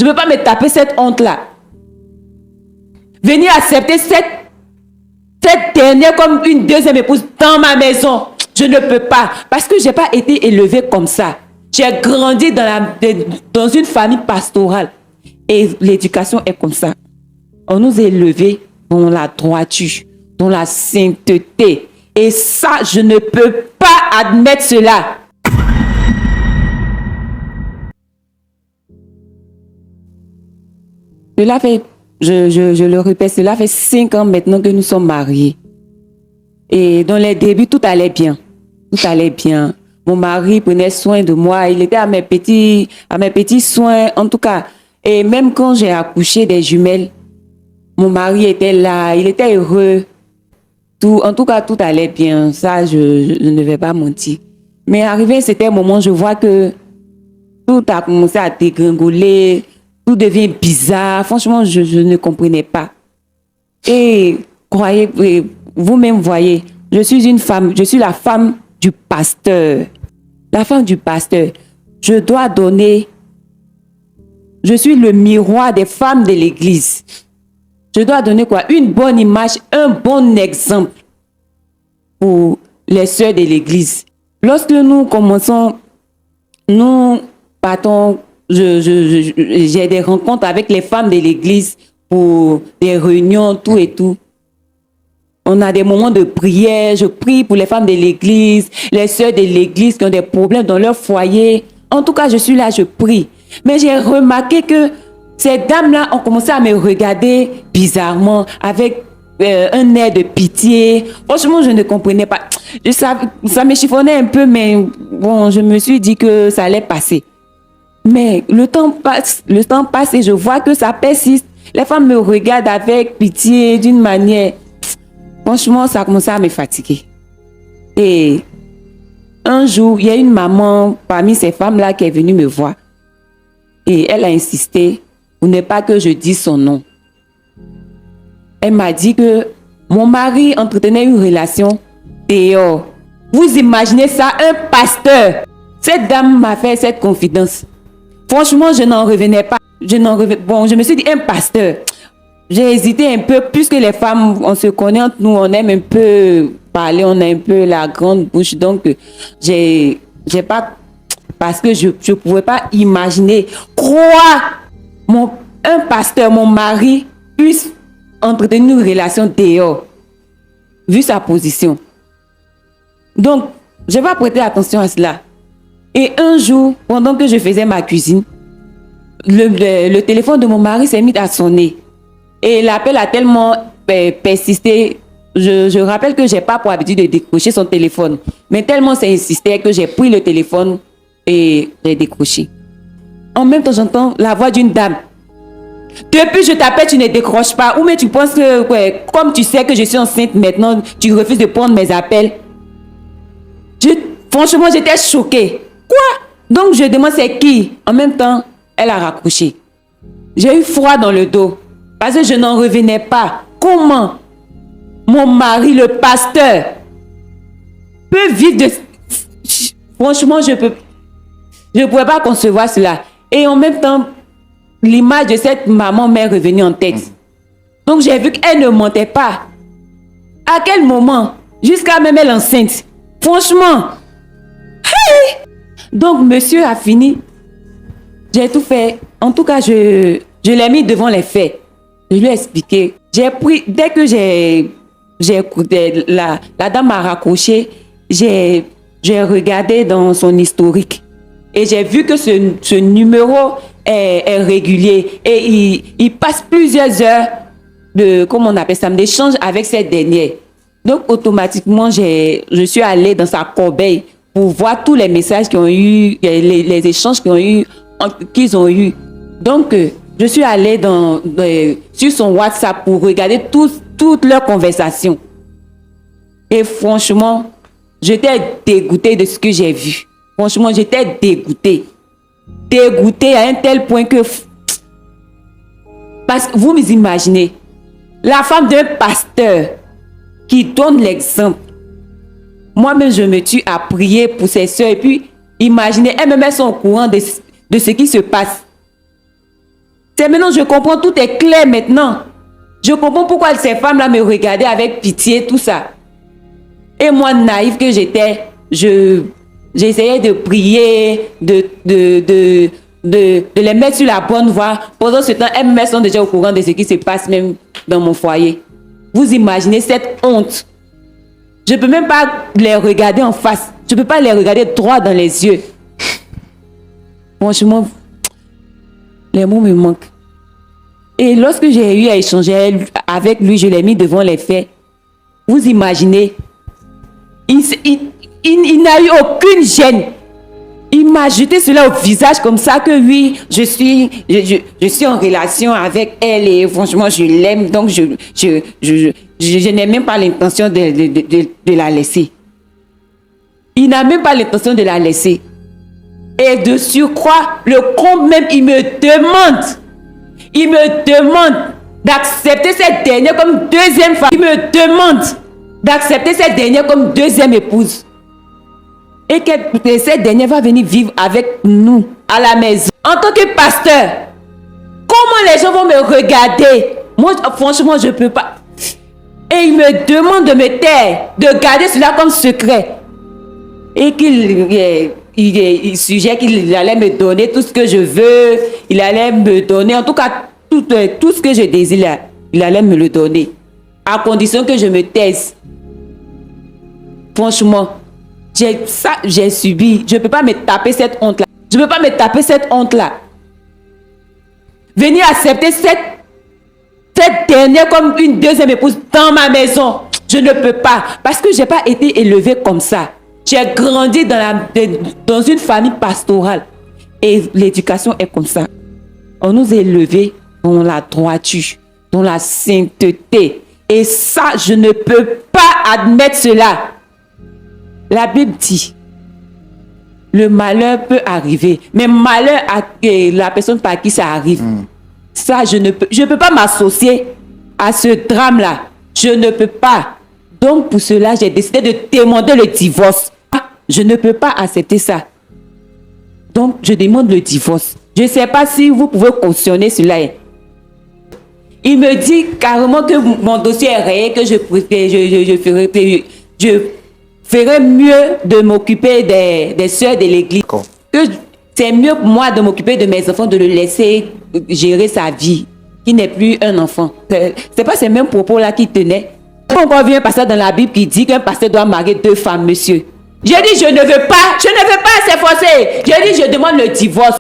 Je ne peux pas me taper cette honte-là. Venir accepter cette dernière comme une deuxième épouse dans ma maison. Je ne peux pas. Parce que je n'ai pas été élevée comme ça. J'ai grandi dans une famille pastorale. Et l'éducation est comme ça. On nous a élevés dans la droiture, dans la sainteté. Et ça, je ne peux pas admettre cela. Cela fait, je le répète, cela fait 5 ans maintenant que nous sommes mariés. Et dans les débuts, tout allait bien. Tout allait bien. Mon mari prenait soin de moi. Il était à mes petits soins, en tout cas. Et même quand j'ai accouché des jumelles, mon mari était là. Il était heureux. En tout cas, tout allait bien. Ça, je ne vais pas mentir. Mais arrivé à un certain moment, je vois que tout a commencé à dégringoler. Tout devient bizarre. Franchement, je ne comprenais pas. Et croyez, vous-même voyez, je suis la femme du pasteur. La femme du pasteur. Je dois donner. Je suis le miroir des femmes de l'église. Je dois donner quoi? Une bonne image, un bon exemple pour les sœurs de l'église. Lorsque nous commençons, nous partons, j'ai des rencontres avec les femmes de l'église pour des réunions, tout et tout. On a des moments de prière, je prie pour les femmes de l'église, les sœurs de l'église qui ont des problèmes dans leur foyer. En tout cas, je suis là, je prie. Mais j'ai remarqué que ces dames-là ont commencé à me regarder bizarrement, avec un air de pitié. Franchement, je ne comprenais pas. Ça me chiffonnait un peu, mais bon, je me suis dit que ça allait passer. Mais le temps passe et je vois que ça persiste. Les femmes me regardent avec pitié d'une manière. Franchement, ça a commencé à me fatiguer. Et un jour, il y a une maman parmi ces femmes-là qui est venue me voir. Et elle a insisté pour ne pas que je dise son nom. Elle m'a dit que mon mari entretenait une relation dehors. Vous imaginez ça, un pasteur. Cette dame m'a fait cette confidence. Franchement, je n'en revenais pas. Bon, je me suis dit, un pasteur. J'ai hésité un peu, puisque les femmes, on se connaît entre nous, on aime un peu parler, on a un peu la grande bouche. Donc, j'ai pas, parce que je ne pouvais pas imaginer, croire un pasteur, mon mari, puisse entretenir une relation dehors, vu sa position. Donc, je vais prêter attention à cela. Et un jour, pendant que je faisais ma cuisine, le téléphone de mon mari s'est mis à sonner. Et l'appel a tellement persisté. Je rappelle que je n'ai pas pour habitude de décrocher son téléphone. Mais tellement ça insistait que j'ai pris le téléphone et j'ai décroché. En même temps, j'entends la voix d'une dame. Depuis je t'appelle, tu ne décroches pas. Ou mais tu penses que, comme tu sais que je suis enceinte maintenant, tu refuses de prendre mes appels. Franchement, j'étais choquée. Quoi? Donc je demande c'est qui? En même temps, elle a raccroché. J'ai eu froid dans le dos. Parce que je n'en revenais pas. Comment mon mari, le pasteur, peut vivre de... Franchement, je ne pouvais pas concevoir cela. Et en même temps, l'image de cette maman m'est revenue en tête. Donc, j'ai vu qu'elle ne mentait pas. À quel moment? Jusqu'à même elle enceinte. Franchement. Hey! Donc, monsieur a fini. J'ai tout fait. En tout cas, je l'ai mis devant les faits. Je lui ai expliqué. J'ai pris, dès que j'ai écouté, la dame m'a raccroché, j'ai regardé dans son historique. Et j'ai vu que ce numéro est régulier. Et il passe plusieurs heures d'échange avec cette dernière. Donc, automatiquement, je suis allée dans sa corbeille pour voir tous les messages qu'ils ont eu, les échanges qu'ils ont eu. Donc, je suis allée sur son WhatsApp pour regarder toutes leurs conversations. Et franchement, j'étais dégoûtée de ce que j'ai vu. Franchement, j'étais dégoûtée. Dégoûtée à un tel point que... Parce que vous imaginez, la femme d'un pasteur qui donne l'exemple. Moi-même, je me tue à prier pour ses soeurs. Et puis, imaginez, elles-mêmes sont au courant de ce qui se passe. C'est maintenant, je comprends, tout est clair maintenant. Je comprends pourquoi ces femmes-là me regardaient avec pitié, tout ça. Et moi, naïve que j'étais, j'essayais de prier, de les mettre sur la bonne voie. Pendant ce temps, elles sont déjà au courant de ce qui se passe même dans mon foyer. Vous imaginez cette honte. Je ne peux même pas les regarder en face. Je ne peux pas les regarder droit dans les yeux. Franchement, les mots me manquent. Et lorsque j'ai eu à échanger avec lui, je l'ai mis devant les faits. Vous imaginez, il n'a eu aucune gêne. Il m'a jeté cela au visage comme ça que oui, je suis en relation avec elle et franchement, je l'aime. Donc, je n'ai même pas l'intention de la laisser. Il n'a même pas l'intention de la laisser. Et de surcroît, le comte même, il me demande d'accepter cette dernière comme deuxième femme. Il me demande d'accepter cette dernière comme deuxième épouse. Et que cette dernière va venir vivre avec nous à la maison. En tant que pasteur, comment les gens vont me regarder? Moi, franchement, je ne peux pas. Et il me demande de me taire, de garder cela comme secret. Et il suggère qu'il allait me donner tout ce que je veux. Il allait me donner, en tout cas, tout ce que je désire, il allait me le donner. À condition que je me taise. Franchement, j'ai subi. Je ne peux pas me taper cette honte-là. Je ne peux pas me taper cette honte-là. Venir accepter cette dernière comme une deuxième épouse dans ma maison. Je ne peux pas. Parce que je n'ai pas été élevée comme ça. J'ai grandi dans une famille pastorale. Et l'éducation est comme ça. On nous a élevés dans la droiture, dans la sainteté. Et ça, je ne peux pas admettre cela. La Bible dit, le malheur peut arriver. Mais malheur à la personne par qui ça arrive. Ça, je ne peux pas m'associer à ce drame-là. Je ne peux pas. Donc, pour cela, j'ai décidé de demander le divorce. Je ne peux pas accepter ça. Donc, je demande le divorce. Je ne sais pas si vous pouvez cautionner cela. Il me dit carrément que mon dossier est rayé, que je ferais mieux de m'occuper des sœurs de l'église. Que c'est mieux pour moi de m'occuper de mes enfants, de le laisser gérer sa vie, qui n'est plus un enfant. C'est pas ces mêmes propos-là qui tenaient. On vient un pasteur dans la Bible qui dit qu'un pasteur doit marier 2 femmes, monsieur. J'ai dit, je ne veux pas s'efforcer. J'ai dit, je demande le divorce.